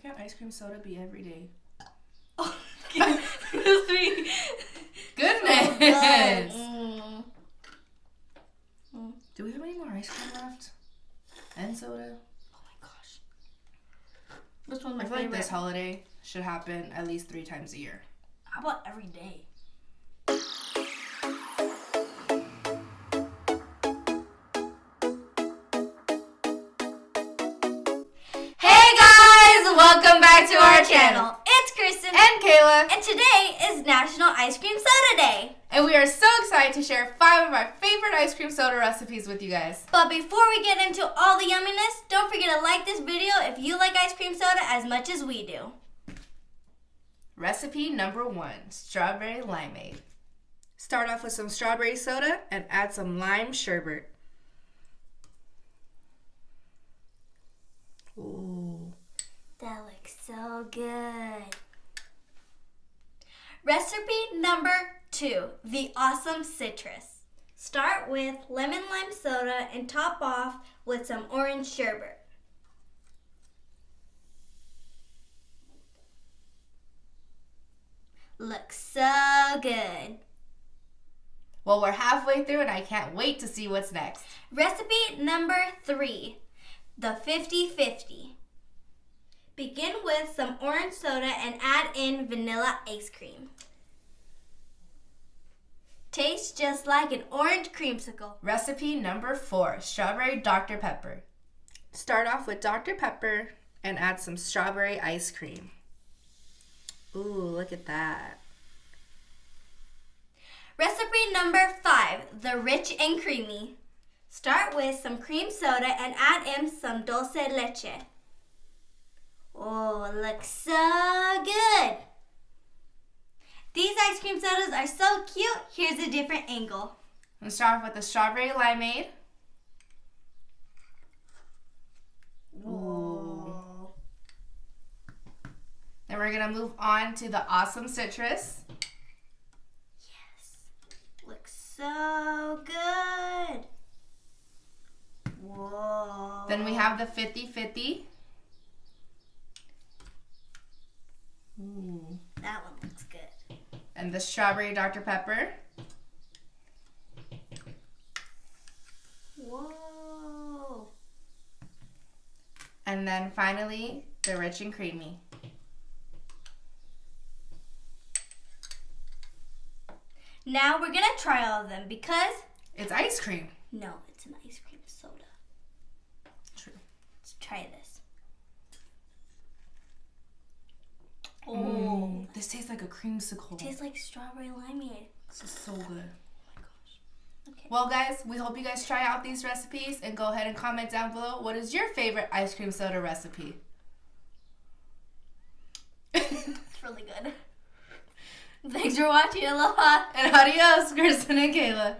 can't ice cream soda be every day? Oh, excuse me. Goodness. So good. Do we have any more ice cream left? And soda? Oh my gosh. This one's my I feel favorite. like this holiday should happen at least 3 times a year. How about every day? Hey guys! Welcome back to our channel. It's Kristen And Kayla. and today is National Ice Cream Soda Day. And we are so excited to share 5 of our favorite ice cream soda recipes with you guys. But before we get into all the yumminess, don't forget to like this video if you like ice cream soda as much as we do. Recipe number 1, strawberry limeade. Start off with some strawberry soda and add some lime sherbet. Ooh. That looks so good. Recipe number 2, the awesome citrus. Start with lemon lime soda and top off with some orange sherbet. Looks so good. Well, we're halfway through and I can't wait to see what's next. Recipe number 3, the 50-50. Begin with some orange soda and add in vanilla ice cream. Tastes just like an orange creamsicle. Recipe number 4, strawberry Dr. Pepper. Start off with Dr. Pepper and add some strawberry ice cream. Ooh, look at that. Recipe number 5, the rich and creamy. Start with some cream soda and add in some dulce de leche. Oh, looks so good. These ice cream sodas are so cute. Here's a different angle. Let's start off with the strawberry limeade. Ooh. Then we're gonna move on to the awesome citrus. Yes. Looks so good. Whoa. Then we have the 50-50. Ooh. That one looks good. And the strawberry Dr. Pepper. Whoa. And then finally, the rich and creamy. Now we're gonna try all of them because It's ice cream. no, it's an ice cream soda. True. Let's try this. Oh, This tastes like a creamsicle. tastes like strawberry limeade. This is so good. Oh my gosh. Okay. Well, guys, we hope you guys try out these recipes and go ahead and comment down below what is your favorite ice cream soda recipe. It's really good. Thanks for watching. Aloha. And adios, Kristen and Kayla.